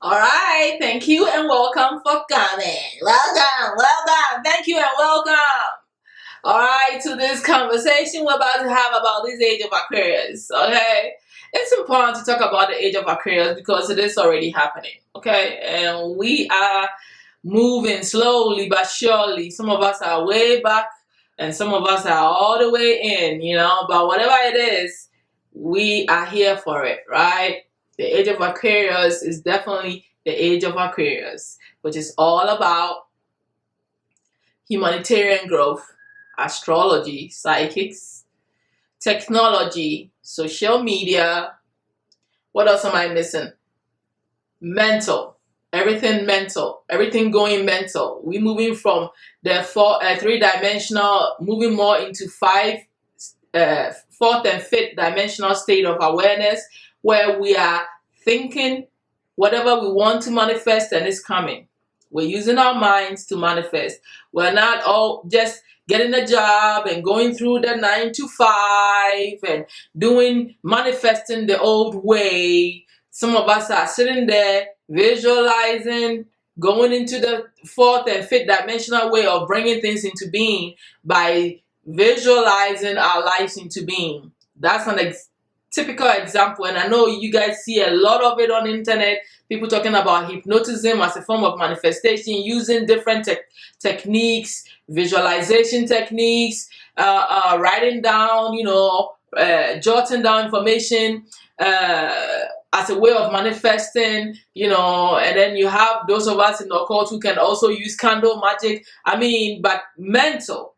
All right, thank you and welcome for coming. Welcome. Thank you and welcome. All right, to this conversation we're about to have about this age of Aquarius. Okay, it's important to talk about the age of Aquarius because it is already happening. Okay, and we are moving slowly but surely. Some of us are way back, and some of us are all the way in. But whatever it is, we are here for it, right? The age of Aquarius is definitely the age of Aquarius, which is all about humanitarian growth, astrology, psychics, technology, social media. What else am I missing? Mental. Everything going mental. We moving from the three-dimensional, moving more into fourth and fifth dimensional state of awareness, where we are thinking whatever we want to manifest and it's coming. We're using our minds to manifest. We're not all just getting a job and going through the 9 to 5 and manifesting the old way. Some of us are sitting there visualizing, going into the fourth and fifth dimensional way of bringing things into being by visualizing our lives into being. That's an typical example, and I know you guys see a lot of it on the internet. People talking about hypnotism as a form of manifestation, using different techniques, visualization techniques, writing down, jotting down information as a way of manifesting, and then you have those of us in the occult who can also use candle magic. But mental.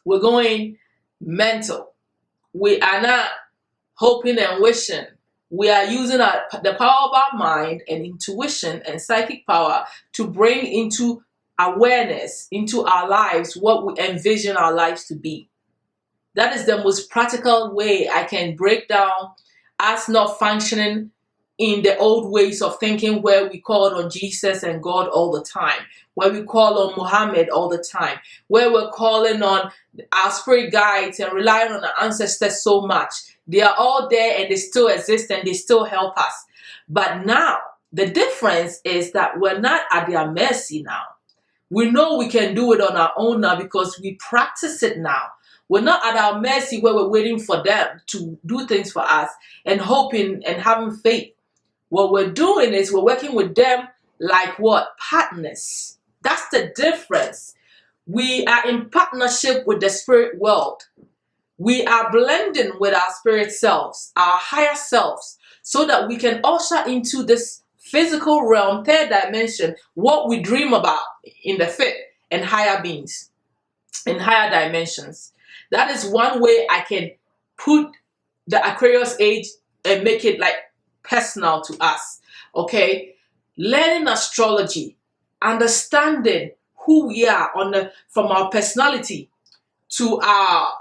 We're going mental. We are not hoping and wishing. We are using the power of our mind and intuition and psychic power to bring into awareness into our lives what we envision our lives to be. That is the most practical way I can break down us not functioning in the old ways of thinking, where we called on Jesus and God all the time, where we call on Muhammad all the time, where we're calling on our spirit guides and relying on our ancestors so much. They are all there and they still exist and they still help us. But now, the difference is that we're not at their mercy now. We know we can do it on our own now because we practice it now. We're not at our mercy where we're waiting for them to do things for us and hoping and having faith. What we're doing is we're working with them like what? Partners. That's the difference. We are in partnership with the spirit world. We are blending with our spirit selves, our higher selves, so that we can usher into this physical realm, third dimension, what we dream about in the fifth and higher beings, in higher dimensions. That is one way I can put the Aquarius age and make it like personal to us. Okay, learning astrology, understanding who we are from our personality to our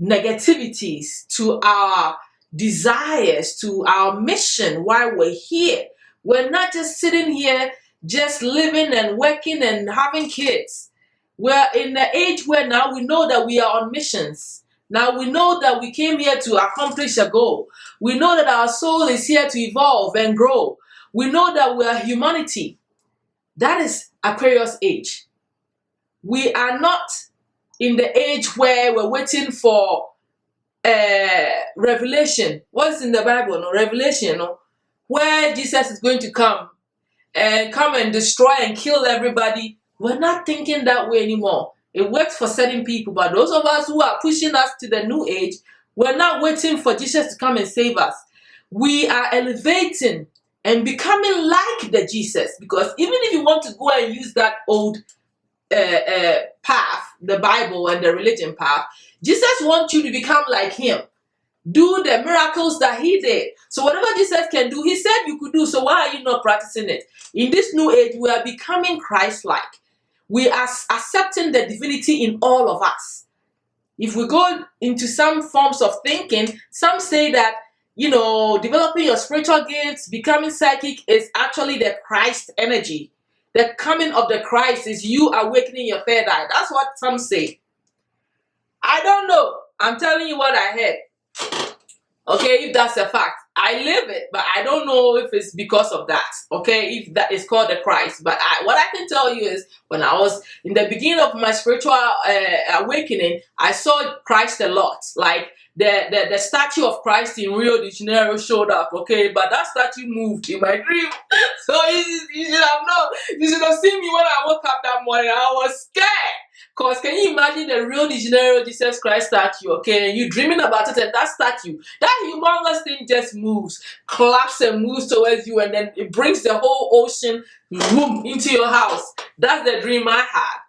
negativities, to our desires, to our mission, why we're here. We're not just sitting here just living and working and having kids. We're in the age where now we know that we are on missions. Now we know that we came here to accomplish a goal. We know that our soul is here to evolve and grow. We know that we are humanity. That is Aquarius age. We are not in the age where we're waiting for revelation. What's in the Bible? No, Revelation, where Jesus is going to come and destroy and kill everybody. We're not thinking that way anymore. It works for certain people, but those of us who are pushing us to the new age, we're not waiting for Jesus to come and save us. We are elevating and becoming like the Jesus, because even if you want to go and use that old path, the Bible and the religion path, Jesus wants you to become like him. Do the miracles that he did. So whatever Jesus can do, he said you could do. So why are you not practicing it? In this new age, we are becoming Christ-like. We are accepting the divinity in all of us. If we go into some forms of thinking, some say that, developing your spiritual gifts, becoming psychic is actually the Christ energy. The coming of the Christ is you awakening your third eye. That's what some say. I don't know. I'm telling you what I heard. Okay, if that's a fact. I live it, but I don't know if it's because of that. Okay, if that is called the Christ. But what I can tell you is, when I was in the beginning of my spiritual awakening, I saw Christ a lot. Like the statue of Christ in Rio de Janeiro showed up. Okay, but that statue moved in my dream. So you should have known. You should have seen me when I woke up that morning. I was scared. Because can you imagine the Rio de Janeiro Jesus Christ statue, okay? And you dreaming about it, and that statue, that humongous thing just moves, claps and moves towards you, and then it brings the whole ocean boom into your house. That's the dream I had.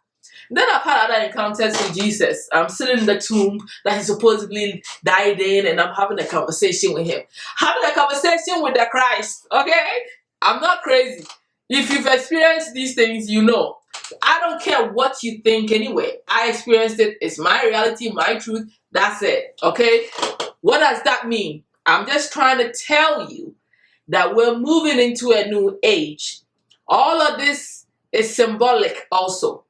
Then I've had other encounters with Jesus. I'm sitting in the tomb that he supposedly died in, and I'm having a conversation with him. Having a conversation with the Christ, okay? I'm not crazy. If you've experienced these things, you know. I don't care what you think anyway. I experienced it. It's my reality, my truth. That's it, okay? What does that mean? I'm just trying to tell you that we're moving into a new age. All of this is symbolic also.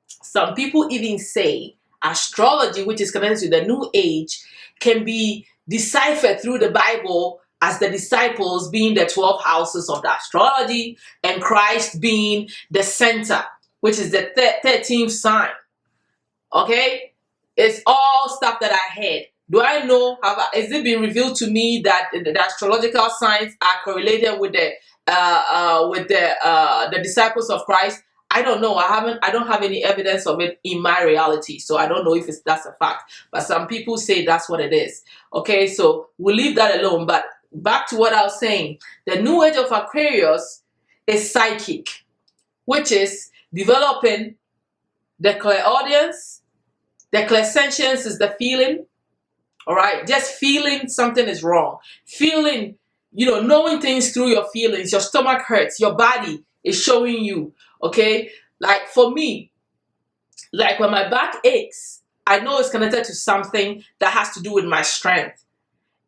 Some people even say astrology, which is connected to the new age, can be deciphered through the Bible as the disciples being the 12 houses of the astrology and Christ being the center, which is the 13th sign. Okay? It's all stuff that I heard. Do I know? Is it been revealed to me that the astrological signs are correlated with the disciples of Christ? I don't know. I don't have any evidence of it in my reality, so I don't know if that's a fact. But some people say that's what it is. Okay, so we'll leave that alone. But back to what I was saying, the new age of Aquarius is psychic, which is developing the clairaudience. The clairsentience is the feeling. All right, just feeling something is wrong. Feeling, knowing things through your feelings. Your stomach hurts. Your body is showing you. Okay, like for me, like when my back aches, I know it's connected to something that has to do with my strength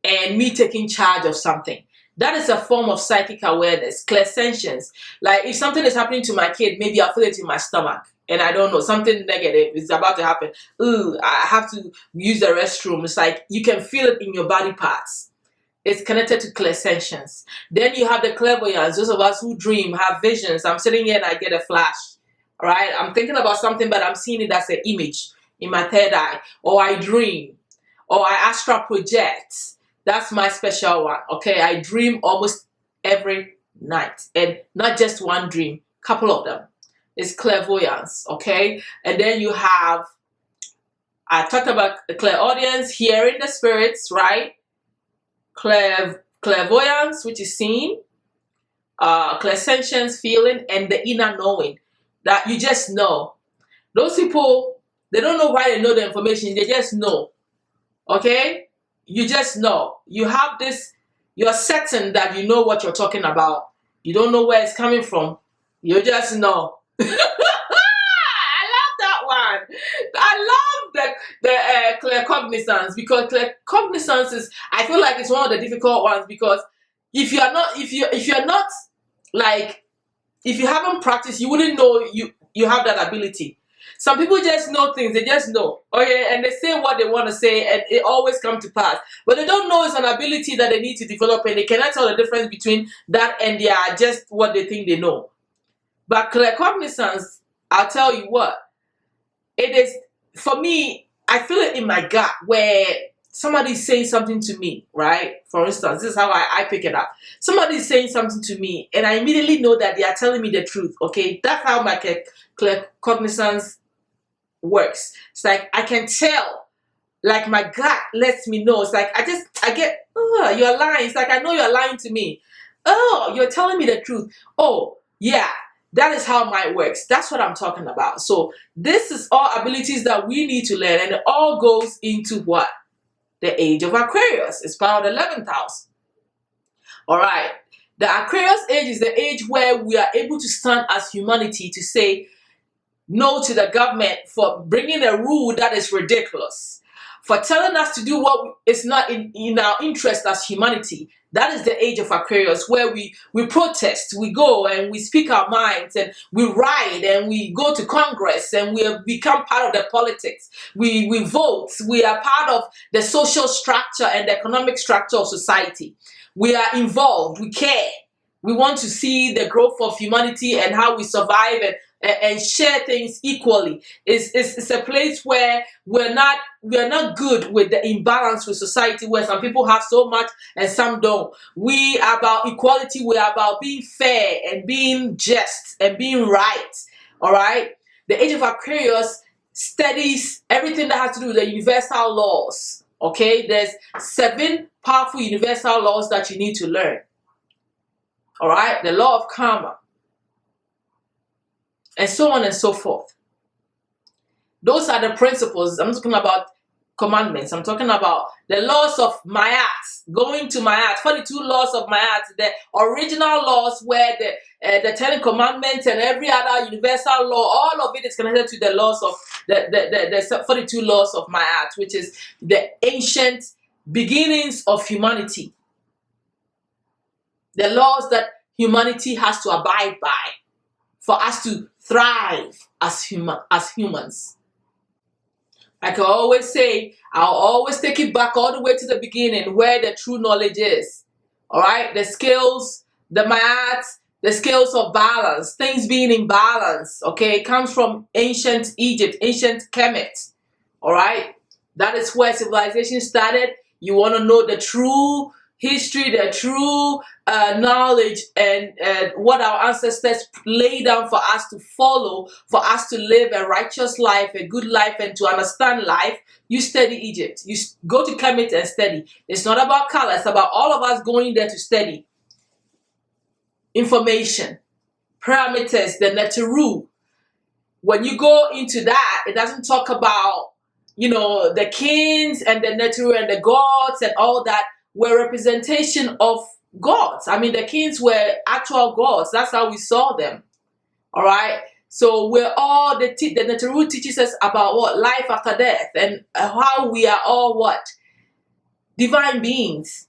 and me taking charge of something. That is a form of psychic awareness, clairsentience. Like if something is happening to my kid, maybe I feel it in my stomach and I don't know, something negative is about to happen. Ooh, I have to use the restroom. It's like you can feel it in your body parts. It's connected to clairsentience. Then you have the clairvoyance. Those of us who dream, have visions. I'm sitting here and I get a flash. All right, I'm thinking about something, but I'm seeing it as an image in my third eye. Or I dream. Or I astral project. That's my special one. Okay, I dream almost every night. And not just one dream, couple of them. It's clairvoyance. Okay, and then you have, I talked about the clairaudience, hearing the spirits, right? Clairvoyance, which is seeing, clairsentience, feeling, and the inner knowing, that you just know. Those people, they don't know why they know the information, they just know. Okay? You just know. You have this, you're certain that you know what you're talking about. You don't know where it's coming from. You just know. I love the claircognizance, because claircognizance is, I feel like it's one of the difficult ones, because if you haven't practiced, you wouldn't know you have that ability. Some people just know things, they just know, okay, and they say what they want to say, and it always comes to pass. But they don't know it's an ability that they need to develop, and they cannot tell the difference between that and they are just what they think they know. But claircognizance, I'll tell you what, it is, for me, I feel it in my gut where somebody's saying something to me, right? For instance, this is how I pick it up. Somebody's saying something to me, and I immediately know that they are telling me the truth, okay? That's how my claircognizance works. It's like I can tell, like my gut lets me know. It's like I get, oh, you're lying. It's like I know you're lying to me. Oh, you're telling me the truth. Oh, yeah. That is how mine works. That's what I'm talking about. So this is all abilities that we need to learn, and it all goes into what? The age of Aquarius. It's part of the 11th house. All right. The Aquarius age is the age where we are able to stand as humanity to say no to the government for bringing a rule that is ridiculous, for telling us to do what is not in our interest as humanity. That is the age of Aquarius, where we protest, we go and we speak our minds, and we ride and we go to Congress, and we have become part of the politics. We vote. We are part of the social structure and the economic structure of society. we are involved, we care. We want to see the growth of humanity and how we survive and share things equally. It's a place where we're not good with the imbalance with society, where some people have so much and some don't. We are about equality. We are about being fair and being just and being right. All right. The age of Aquarius studies everything that has to do with the universal laws. Okay, there's 7 powerful universal laws that you need to learn. All right, the law of karma, and so on and so forth. Those are the principles. I'm talking about commandments. I'm talking about the laws of Mayat, going to Mayat, 42 laws of Mayat, the original laws where the 10 commandments and every other universal law, all of it is connected to the laws of the 42 laws of Mayat, which is the ancient beginnings of humanity. The laws that humanity has to abide by for us to thrive as humans. Like I always say, I'll always take it back all the way to the beginning where the true knowledge is. All right? The skills, the maths, the skills of balance, things being in balance. Okay? It comes from ancient Egypt, ancient Kemet. All right? That is where civilization started. You want to know the true history, the true knowledge, and what our ancestors laid down for us to follow, for us to live a righteous life, a good life, and to understand life. You study Egypt. You go to Kemet and study. It's not about color. It's about all of us going there to study information, parameters, the Neteru. When you go into that, it doesn't talk about, the kings and the Neteru and the gods and all that. Were representation of gods. I mean, the kings were actual gods. That's how we saw them. All right. So we're all the Neteru teaches us about what life after death and how we are all what divine beings.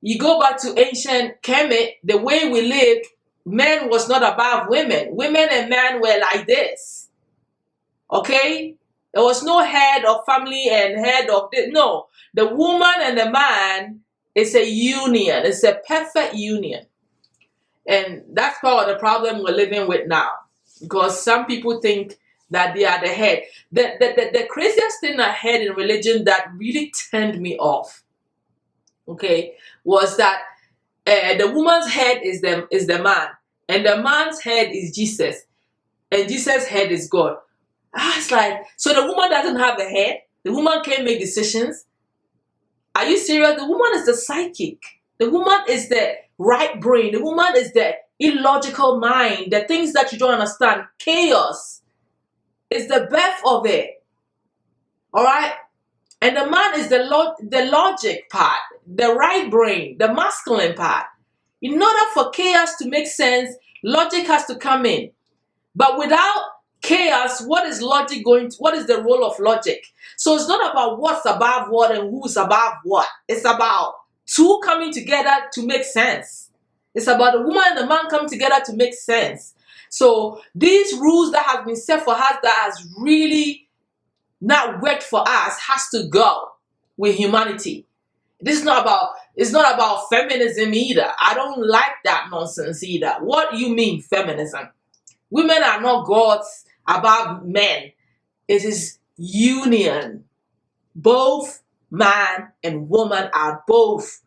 You go back to ancient Kemet, the way we lived, men was not above women. Women and men were like this. Okay. There was no head of family and head of this. No. The woman and the man is a union. It's a perfect union. And that's part of the problem we're living with now. Because some people think that they are the head. The craziest thing I heard in religion that really turned me off, okay, was that the woman's head is the man. And the man's head is Jesus. And Jesus' head is God. I was like, so the woman doesn't have a head? The woman can't make decisions? Are you serious? The woman is the psychic. The woman is the right brain. The woman is the illogical mind. The things that you don't understand. Chaos is the birth of it. All right? And the man is the logic part, the right brain, the masculine part. In order for chaos to make sense, logic has to come in. But without chaos, what is logic what is the role of logic? So it's not about what's above what and who's above what. It's about two coming together to make sense. It's about the woman and the man coming together to make sense. So these rules that have been set for us that has really not worked for us has to go with humanity. It's not about feminism either. I don't like that nonsense either. What do you mean feminism? Women are not gods above men. It is union. Both man and woman are both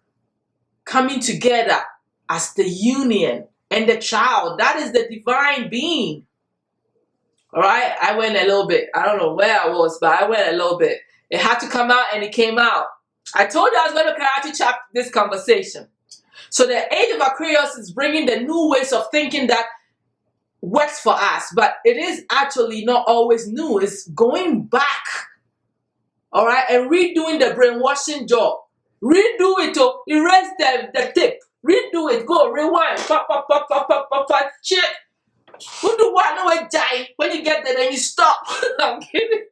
coming together as the union. And the child, that is the divine being. All right, I went a little bit. I don't know where I was, but I went a little bit. It had to come out and it came out. I told you I was going to karate chop this conversation. So the age of Aquarius is bringing the new ways of thinking that works for us, but it is actually not always new. It's going back, all right, and redoing the brainwashing job. Redo it to erase the tape. Redo it. Go rewind. Pop, pop, pop, pop, pop, pop, pop. Shit. Who do what? No, I die. When you get there, then you stop. I'm kidding.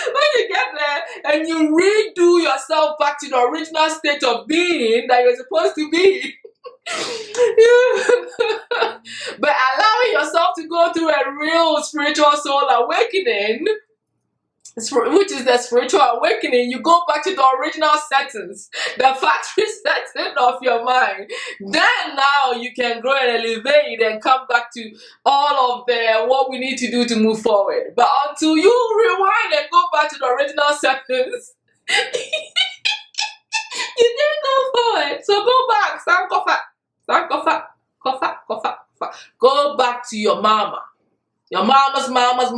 When you get there and you redo yourself back to the original state of being that you're supposed to be. But allowing yourself to go through a real spiritual soul awakening which is the spiritual awakening. You go back to the original settings, the factory setting of your mind. Then now you can grow and elevate and come back to all of the what we need to do to move forward. But until you rewind and go back to the original settings, you didn't go forward. So go back. Go back to your mama. Your mama's mama.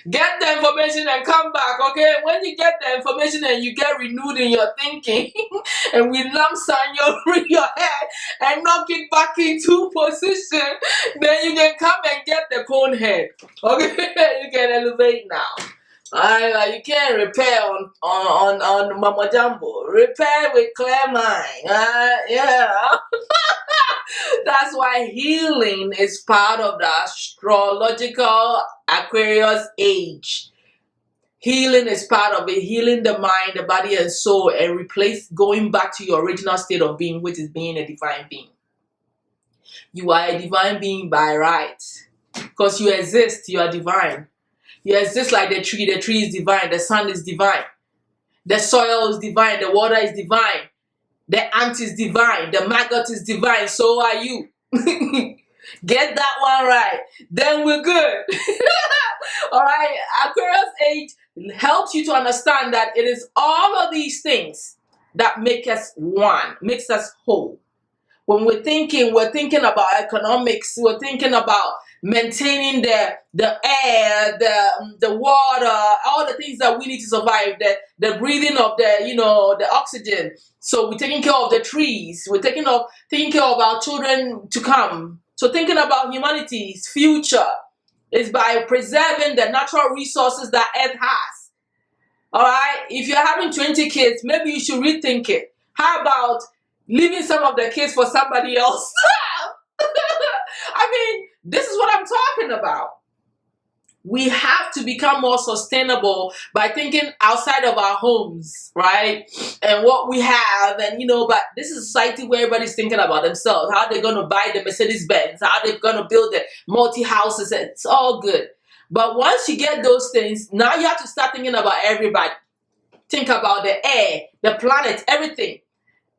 Get the information and come back, okay? When you get the information and you get renewed in your thinking, and we lump on your head and knock it back into position, then you can come and get the cone head, okay? You can elevate now. You can't repair on Mama Jumbo. Repair with clear mind. Yeah. That's why healing is part of the astrological Aquarius age. Healing is part of it. Healing the mind, the body, and soul, and going back to your original state of being, which is being a divine being. You are a divine being by right. Because you exist, you are divine. You exist like the tree. The tree is divine. The sun is divine. The soil is divine. The water is divine. The ant is divine. The maggot is divine. So are you. Get that one right. Then we're good. All right. Aquarius age helps you to understand that it is all of these things that make us one, makes us whole. When we're thinking about economics, we're thinking about maintaining the air, the water, all the things that we need to survive, the breathing of the oxygen. So we're taking care of the trees, we're taking care of our children to come. So thinking about humanity's future is by preserving the natural resources that Earth has. All right, if you're having 20 kids, maybe you should rethink it. How about leaving some of the kids for somebody else? I mean, this is what I'm talking about. We have to become more sustainable by thinking outside of our homes, right? And what we have, and but this is a society where everybody's thinking about themselves, how they're going to buy the Mercedes Benz, how they're going to build the multi-houses. It's all good. But once you get those things, now you have to start thinking about everybody. Think about the air, the planet, everything.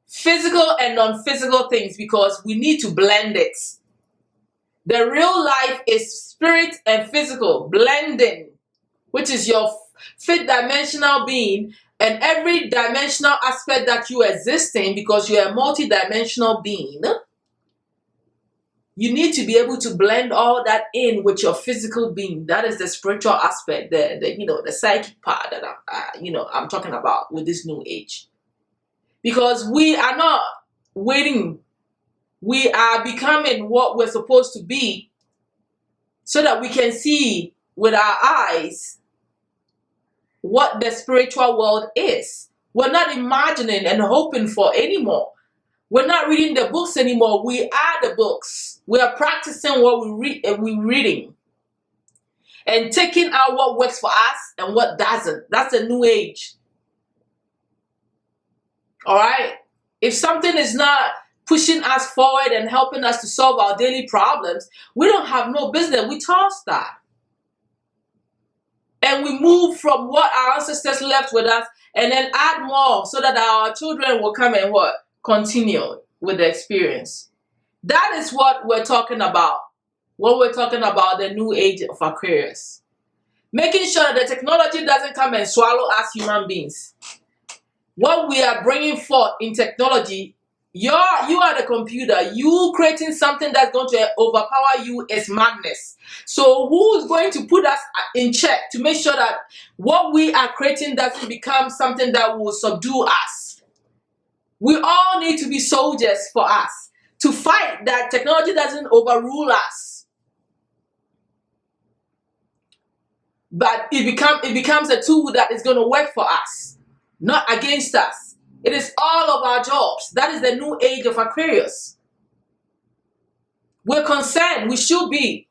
Physical and non-physical things, because we need to blend it. The real life is spirit and physical blending, which is your fifth dimensional being, and every dimensional aspect that you exist in, because you're a multi-dimensional being. You need to be able to blend all that in with your physical being. That is the spiritual aspect, the psychic part that I'm talking about with this new age. Because we are not waiting. We are becoming what we're supposed to be so that we can see with our eyes what the spiritual world is. We're not imagining and hoping for anymore. We're not reading the books anymore. We are the books. We are practicing what we read and we're reading. And taking out what works for us and what doesn't. That's a new age. All right? If something is not pushing us forward and helping us to solve our daily problems, we don't have no business. We toss that. And we move from what our ancestors left with us and then add more so that our children will come and continue with the experience. That is what we're talking about when we're talking about the new age of Aquarius. Making sure that the technology doesn't come and swallow us human beings. What we are bringing forth in technology, you are the computer. You creating something that's going to overpower you is madness. So who is going to put us in check to make sure that what we are creating doesn't become something that will subdue us? We all need to be soldiers for us to fight that technology doesn't overrule us. But it becomes a tool that is going to work for us, not against us. It is all of our jobs. That is the new age of Aquarius. We're concerned. We should be.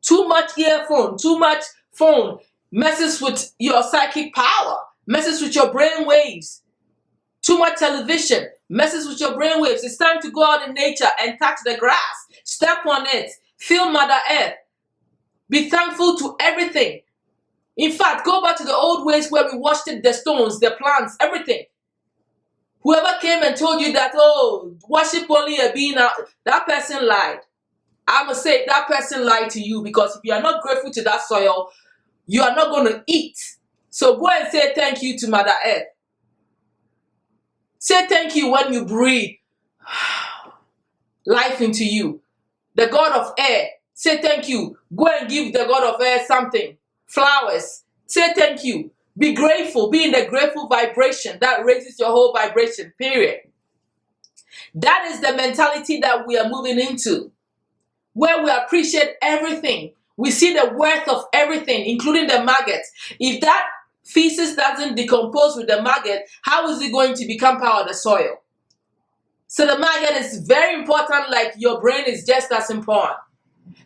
Too much earphone, too much phone messes with your psychic power, messes with your brain waves. Too much television messes with your brain waves. It's time to go out in nature and touch the grass. Step on it. Feel Mother Earth. Be thankful to everything. In fact, go back to the old ways where we washed it, the stones, the plants, everything. Whoever came and told you that, oh, worship only a being, that person lied. I must say that person lied to you, because if you are not grateful to that soil, you are not going to eat. So go and say thank you to Mother Earth. Say thank you when you breathe life into you. The God of air, say thank you. Go and give the God of air something. Flowers. Say thank you. Be grateful. Be in the grateful vibration. That raises your whole vibration, period. That is the mentality that we are moving into, where we appreciate everything. We see the worth of everything, including the maggots. If that feces doesn't decompose with the maggot, how is it going to become part of the soil? So the maggot is very important, like your brain is just as important.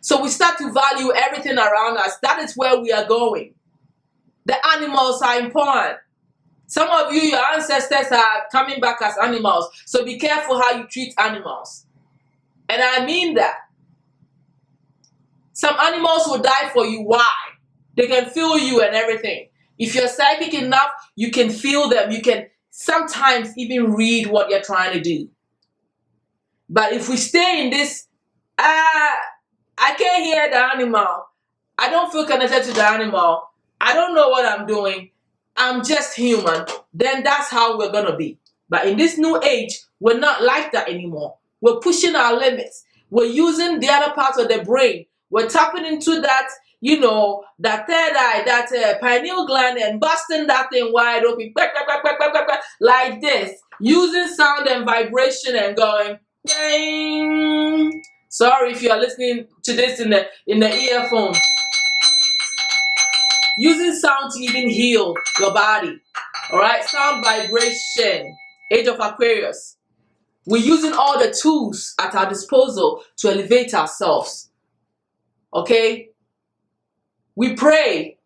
So we start to value everything around us. That is where we are going. The animals are important. Some of you, your ancestors are coming back as animals. So be careful how you treat animals. And I mean that. Some animals will die for you. Why? They can feel you and everything. If you're psychic enough, you can feel them. You can sometimes even read what you're trying to do. But if we stay in this, I can't hear the animal. I don't feel connected to the animal. I don't know what I'm doing. I'm just human. Then that's how we're going to be. But in this new age, we're not like that anymore. We're pushing our limits. We're using the other parts of the brain. We're tapping into that, that third eye, that pineal gland, and busting that thing wide open, like this, using sound and vibration and going, ding. Sorry if you are listening to this in the earphone. Using sound to even heal your body. All right, sound vibration. Age of Aquarius. We're using all the tools at our disposal to elevate ourselves. Okay? We pray,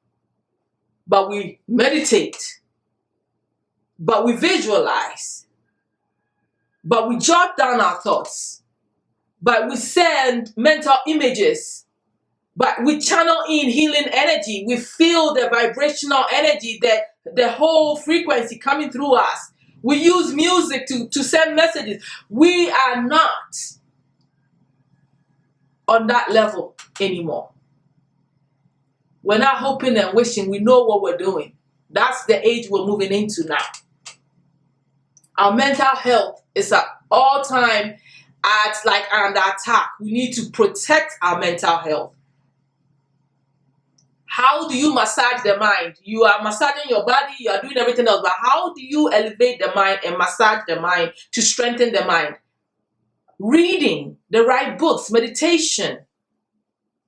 but we meditate, but we visualize, but we jot down our thoughts, but we send mental images, but we channel in healing energy. We feel the vibrational energy, the whole frequency coming through us. We use music to send messages. We are not on that level anymore. We're not hoping and wishing. We know what we're doing. That's the age we're moving into now. Our mental health is at all time under attack. We need to protect our mental health. How do you massage the mind? You are massaging your body, you are doing everything else, but how do you elevate the mind and massage the mind to strengthen the mind? Reading the right books, meditation,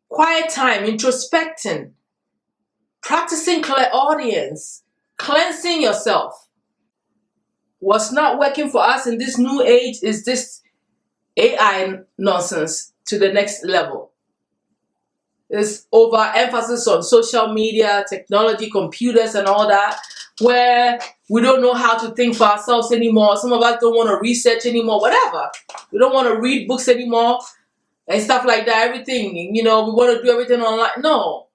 quiet time, introspecting, practicing clairaudience, cleansing yourself. What's not working for us in this new age is this AI nonsense to the next level. There's overemphasis on social media, technology, computers, and all that, where we don't know how to think for ourselves anymore. Some of us don't want to research anymore, whatever. We don't want to read books anymore and stuff like that. Everything, we want to do everything online. No.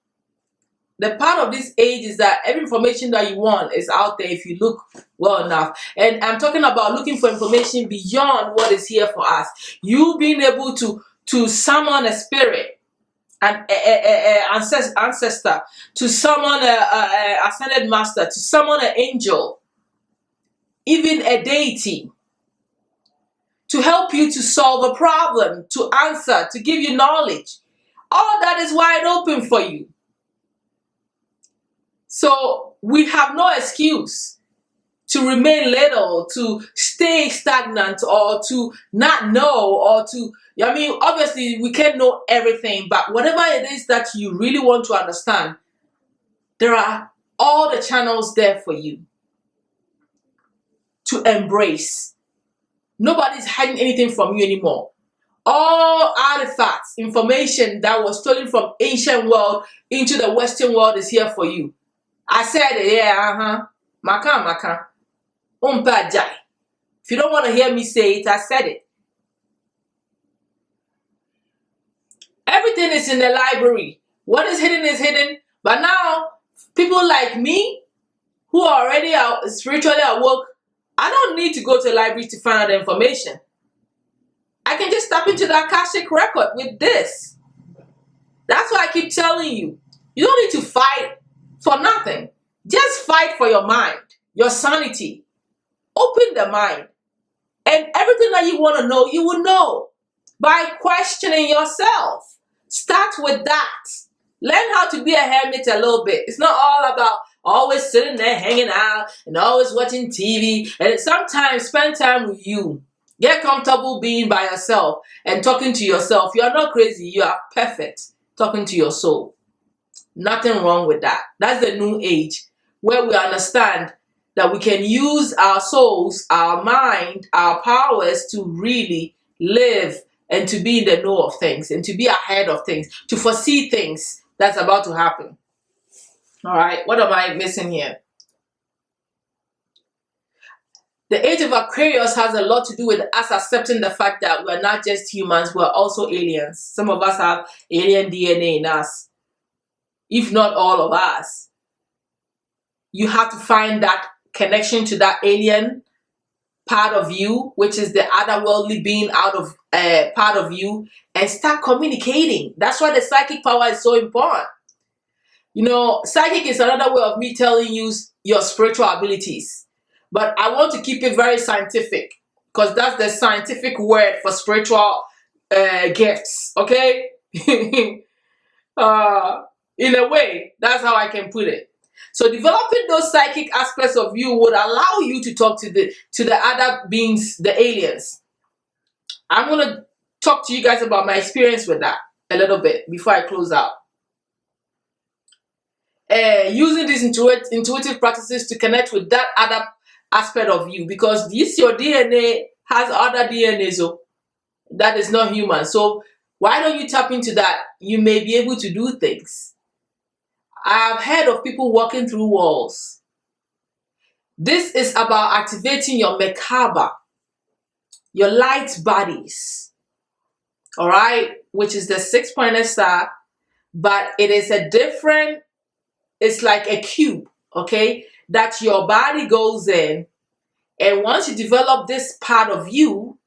The part of this age is that every information that you want is out there if you look well enough. And I'm talking about looking for information beyond what is here for us. You being able to summon a spirit, an ancestor, to summon a ascended master, to summon an angel, even a deity, to help you to solve a problem, to answer, to give you knowledge. All that is wide open for you. So we have no excuse to remain little, to stay stagnant, or to not know, or to, obviously we can't know everything, but whatever it is that you really want to understand, there are all the channels there for you to embrace. Nobody's hiding anything from you anymore. All artifacts, information that was stolen from ancient world into the Western world is here for you. I said it, yeah, Maka. Jai. If you don't want to hear me say it, I said it. Everything is in the library. What is hidden, but now People like me who are already spiritually awoke, I don't need to go to the library to find out the information. I can just tap into the Akashic record with this. That's why I keep telling you, you don't need to fight for nothing. Just fight for your mind, your sanity. Open the mind. And everything that you want to know, you will know by questioning yourself. Start with that. Learn how to be a hermit a little bit. It's not all about always sitting there hanging out and always watching TV. And sometimes spend time with you. Get comfortable being by yourself and talking to yourself. You are not crazy. You are perfect. Talking to your soul. Nothing wrong with that. That's the new age where we understand that we can use our souls, our mind, our powers to really live and to be in the know of things and to be ahead of things, to foresee things that's about to happen. All right, what am I missing here? The age of Aquarius has a lot to do with us accepting the fact that we're not just humans, we're also aliens. Some of us have alien DNA in us, if not all of us. You have to find that connection to that alien part of you, which is the otherworldly being out of part of you, and start communicating. That's why the psychic power is so important. You know, psychic is another way of me telling you your spiritual abilities. But I want to keep it very scientific because that's the scientific word for spiritual gifts, okay? In a way, that's how I can put it. So developing those psychic aspects of you would allow you to talk to the other beings, the aliens. I'm going to talk to you guys about my experience with that a little bit before I close out. Using these intuitive practices to connect with that other aspect of you, because this your DNA has other DNA that is not human. So why don't you tap into that? You may be able to do things. I have heard of people walking through walls. This is about activating your Merkaba, your light bodies, all right, which is the 6-pointed star, but it is a different, it's like a cube, okay, that your body goes in. And once you develop this part of you,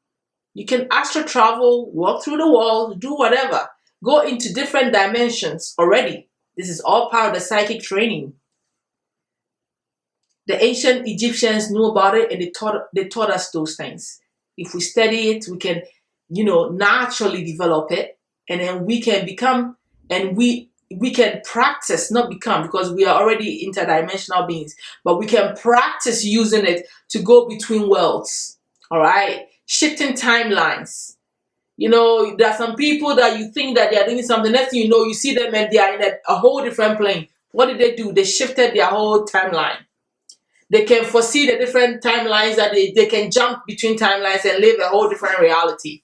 you can astral travel, walk through the walls, do whatever, go into different dimensions already. This is all part of the psychic training. The ancient Egyptians knew about it and they taught us those things. If we study it, we can, naturally develop it, and then we can become, and we can practice, not become, because we are already interdimensional beings, but we can practice using it to go between worlds. All right, shifting timelines. There are some people that you think that they are doing something. Next thing you know, you see them and they are in a whole different plane. What did they do? They shifted their whole timeline. They can foresee the different timelines, that they can jump between timelines and live a whole different reality.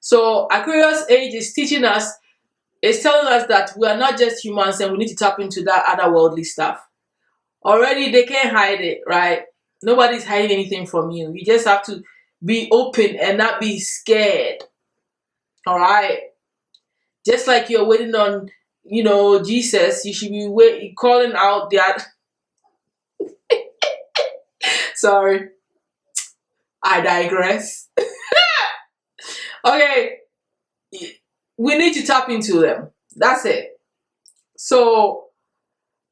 So Aquarius age is teaching us, it's telling us that we are not just humans and we need to tap into that otherworldly stuff. Already they can't hide it, right? Nobody's hiding anything from you. You just have to be open and not be scared. All right? Just like you're waiting on, Jesus, you should be calling out that. Sorry. I digress. Okay. We need to tap into them. That's it. So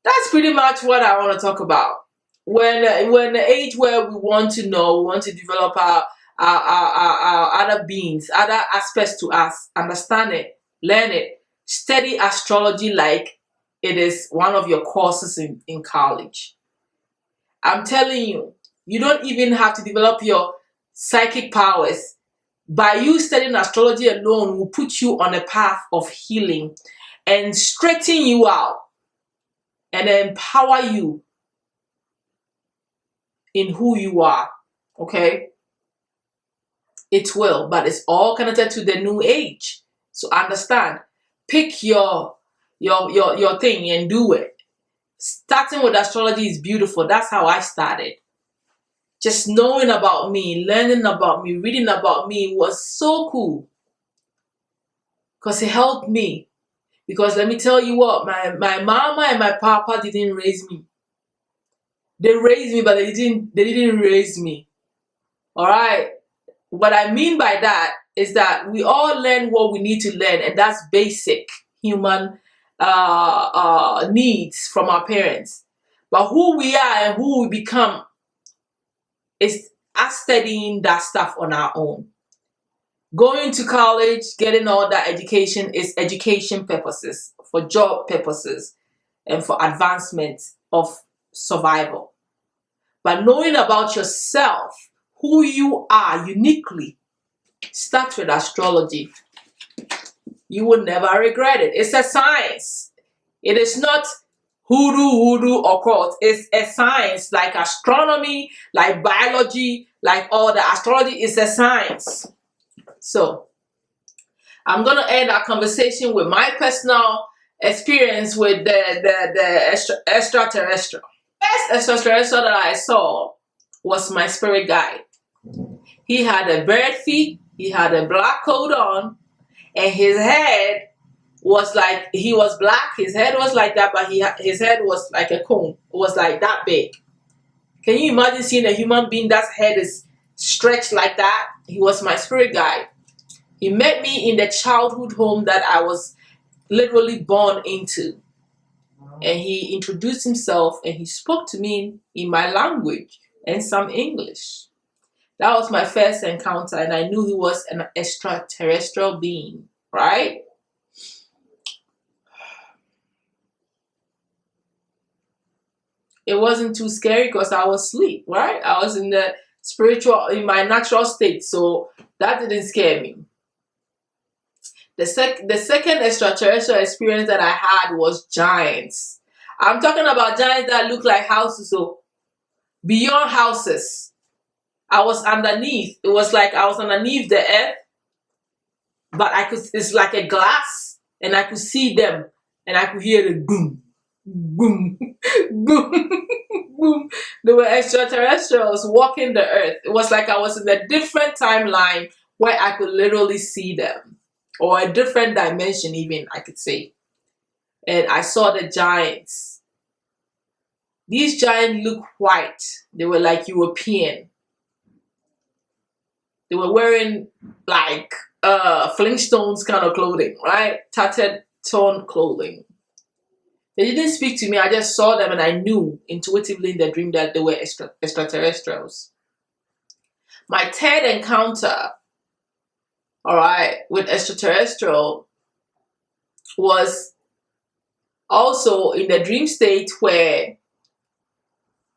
that's pretty much what I want to talk about. When the age where we want to know, we want to develop our other beings, other aspects to us, understand it, learn it, study astrology like it is one of your courses in college. I'm telling you, you don't even have to develop your psychic powers. By you studying astrology alone will put you on a path of healing and straighten you out and empower you in who you are. Okay? It will, but it's all connected to the new age. So understand, pick your thing and do it. Starting with astrology is beautiful. That's how I started. Just knowing about me, learning about me, reading about me was so cool. Because it helped me. Because let me tell you what, my mama and my papa didn't raise me. They raised me, but they didn't raise me. All right. What I mean by that is that we all learn what we need to learn, and that's basic human needs from our parents. But who we are and who we become is us studying that stuff on our own. Going to college, getting all that education is education purposes, for job purposes, and for advancement of survival. But knowing about yourself, who you are uniquely, start with astrology. You will never regret it. It's a science. It is not hoodoo, occult. It's a science like astronomy, like biology, like all the astrology is a science. So I'm gonna end our conversation with my personal experience with the extraterrestrial. First extraterrestrial that I saw was my spirit guide. He had a bird feet, he had a black coat on, and his head was like, he was black, his head was like that, but his head was like a cone. It was like that big. Can you imagine seeing a human being that's head is stretched like that? He was my spirit guide. He met me in the childhood home that I was literally born into. And he introduced himself and he spoke to me in my language and some English. That was my first encounter, and I knew he was an extraterrestrial being, right? It wasn't too scary because I was asleep, right? I was in in my natural state, so that didn't scare me. The second extraterrestrial experience that I had was giants. I'm talking about giants that look like houses, so beyond houses. I was underneath. It was like I was underneath the earth, but it's like a glass, and I could see them, and I could hear the boom, boom, boom, boom. They were extraterrestrials walking the earth. It was like I was in a different timeline where I could literally see them, or a different dimension, even I could say. And I saw the giants. These giants look white. They were like European. They were wearing like Flintstones kind of clothing, right? Tattered, torn clothing. They didn't speak to me. I just saw them and I knew intuitively in the dream that they were extraterrestrials. My third encounter, all right, with extraterrestrial was also in the dream state where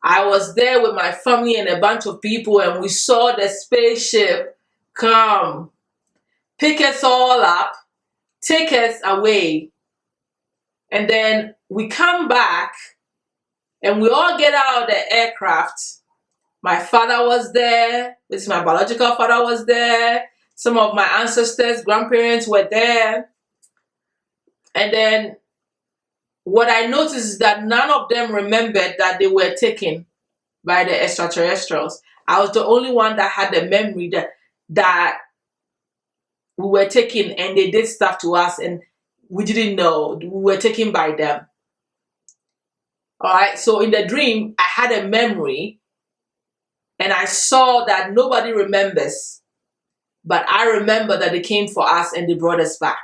I was there with my family and a bunch of people, and we saw the spaceship come, pick us all up, take us away. And then we come back and we all get out of the aircraft. My father was there. This is my biological father was there. Some of my ancestors, grandparents were there. And then what I noticed is that none of them remembered that they were taken by the extraterrestrials. I was the only one that had the memory that we were taken and they did stuff to us and we didn't know. We were taken by them. All right. So in the dream, I had a memory and I saw that nobody remembers, but I remember that they came for us and they brought us back.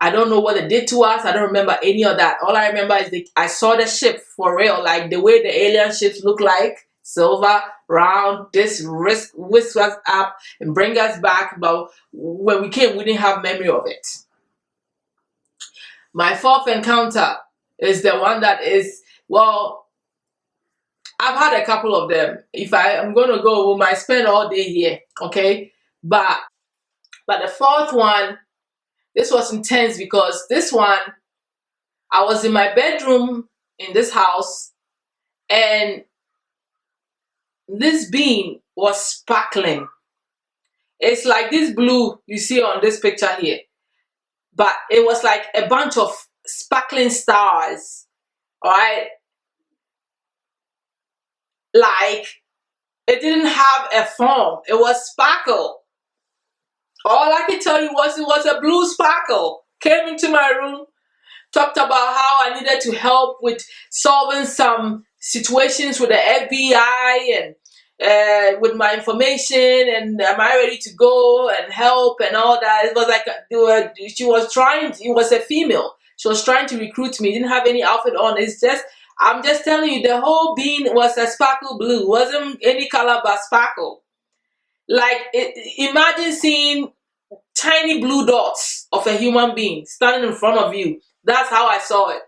I don't know what they did to us. I don't remember any of that. All I remember is I saw the ship for real, like the way the alien ships look like, silver, round, this whisk us up and bring us back. But when we came, we didn't have memory of it. My fourth encounter is the one that is, well, I've had a couple of them. If I'm going to go, we might spend all day here, okay? But the fourth one, this was intense because this one, I was in my bedroom in this house and this beam was sparkling. It's like this blue you see on this picture here, but it was like a bunch of sparkling stars, all right? Like it didn't have a form, it was sparkle. All I can tell you was it was a blue sparkle. came into my room, talked about how I needed to help with solving some situations with the FBI and with my information, and am I ready to go and help and all that. It was like she was trying. It was a female. She was trying to recruit me. Didn't have any outfit on. It's just, I'm just telling you, the whole bean was a sparkle blue. Wasn't any color but sparkle. Like imagine seeing tiny blue dots of a human being standing in front of you. That's how I saw it.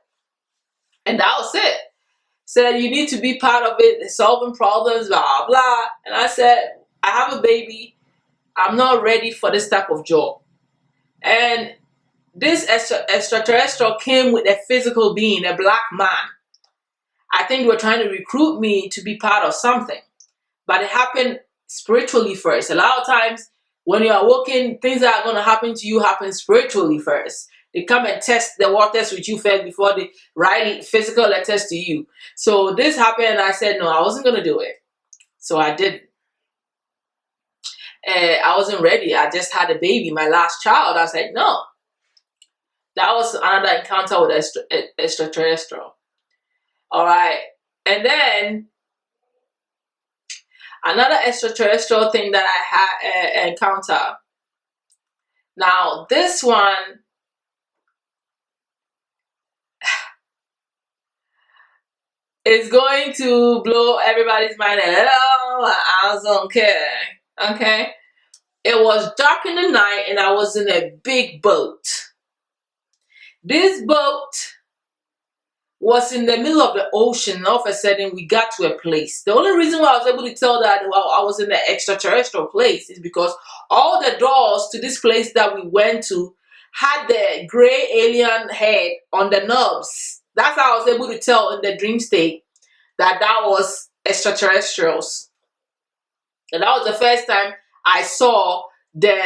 And that was it. Said, you need to be part of it, solving problems, blah, blah. And I said, I have a baby. I'm not ready for this type of job. And this extraterrestrial came with a physical being, a black man. I think they were trying to recruit me to be part of something. But it happened spiritually first. A lot of times when you are walking, things that are going to happen to you happen spiritually first. They come and test the waters with you first before they write physical letters to you. So this happened and I said, no, I wasn't going to do it. So I didn't. I wasn't ready. I just had a baby, my last child. I was like, no. That was another encounter with extraterrestrial. All right. And then another extraterrestrial thing that I had encounter. Now this one is going to blow everybody's mind. Oh, I don't care. Okay. It was dark in the night and I was in a big boat. This boat was in the middle of the ocean, and all of a sudden we got to a place. The only reason why I was able to tell that I was in the extraterrestrial place is because all the doors to this place that we went to had the gray alien head on the knobs. That's how I was able to tell in the dream state that was extraterrestrials. And that was the first time I saw the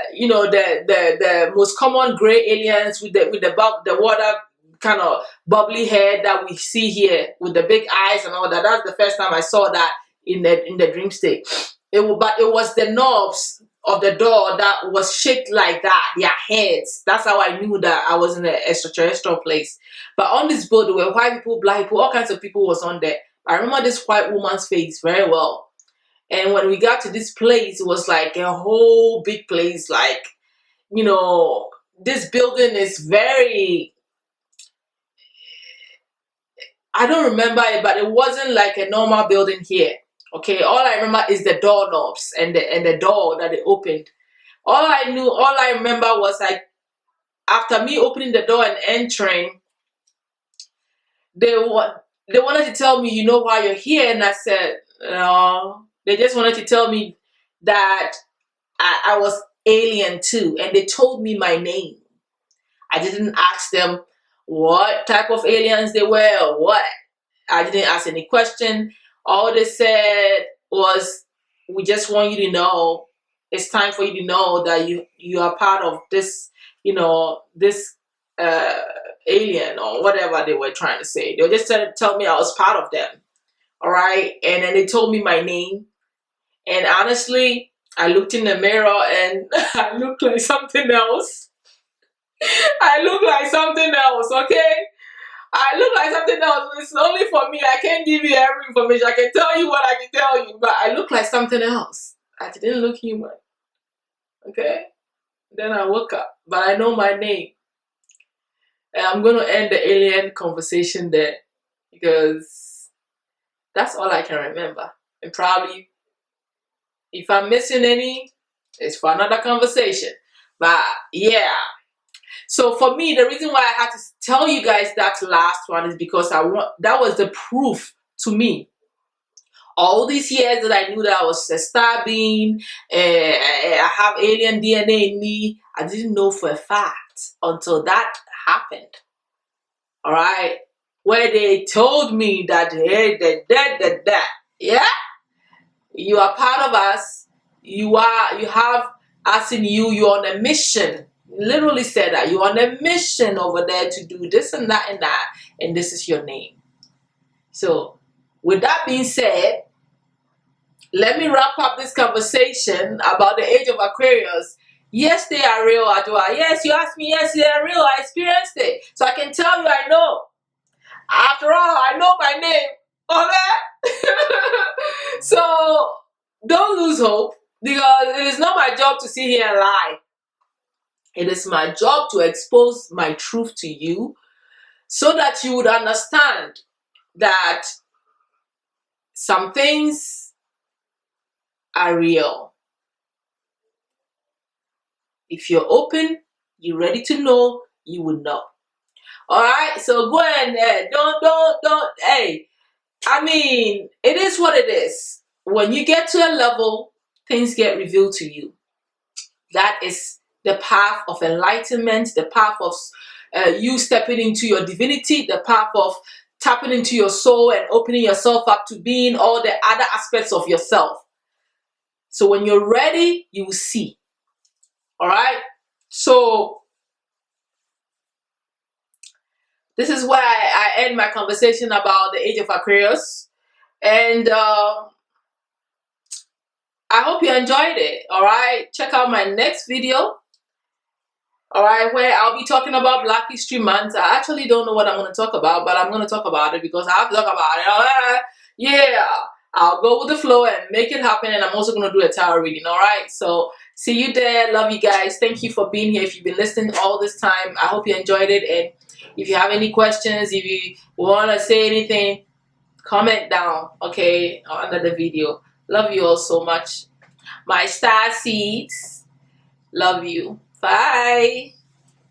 the most common gray aliens with the water kind of bubbly head that we see here with the big eyes and all that. That's the first time I saw that in the dream state. But it was the knobs of the door that was shaped like that, their heads. That's how I knew that I was in an extraterrestrial place. But on this boat, there were white people, black people, all kinds of people was on there. I remember this white woman's face very well. And when we got to this place, it was like a whole big place. Like, this building is very, I don't remember it, but it wasn't like a normal building here. Okay, all I remember is the doorknobs and the door that they opened. All I remember was like, after me opening the door and entering, they wanted to tell me, you know why you're here? And I said, no. They just wanted to tell me that I was alien too. And they told me my name. I didn't ask them what type of aliens they were or what. I didn't ask any question. All they said was, we just want you to know, it's time for you to know that you are part of this, this alien or whatever they were trying to say. They were just trying to tell me I was part of them. All right. And then they told me my name. And honestly, I looked in the mirror and I looked like something else. I look like something else, okay? I look like something else. It's only for me. I can't give you every information. I can tell you what I can tell you, but I look like something else. I didn't look human, okay? Then I woke up, but I know my name. And I'm going to end the alien conversation there because that's all I can remember. And probably, if I'm missing any, it's for another conversation. But yeah. So for me, the reason why I had to tell you guys that last one is because that was the proof to me. All these years that I knew that I was a star being, I have alien DNA in me, I didn't know for a fact until that happened. All right, where they told me that, hey, yeah, you are part of us. You have us in you. You're on a mission. Literally said that you're on a mission over there to do this and that and that, and this is your name. So, with that being said, let me wrap up this conversation about the age of Aquarius Yes, they are real, Adua. Yes, you asked me. Yes, they are real. I experienced it. So I can tell you I know. After all, I know my name. Okay? So don't lose hope, because it is not my job to sit here and lie. It is my job to expose my truth to you so that you would understand that some things are real. If you're open, you're ready to know, you will know. All right, so go ahead. Don't. Hey, I mean, it is what it is. When you get to a level, things get revealed to you. That is the path of enlightenment, the path of you stepping into your divinity, the path of tapping into your soul and opening yourself up to being all the other aspects of yourself. So when you're ready, you will see. All right. So this is where I end my conversation about the age of Aquarius. And I hope you enjoyed it. All right. Check out my next video. All right, where I'll be talking about Black History Month. I actually don't know what I'm going to talk about, but I'm going to talk about it because I have to talk about it. All right. Yeah. I'll go with the flow and make it happen. And I'm also going to do a tarot reading. All right. So see you there. Love you guys. Thank you for being here. If you've been listening all this time, I hope you enjoyed it. And if you have any questions, if you want to say anything, comment down, okay, under the video. Love you all so much. My star seeds. Love you. Bye.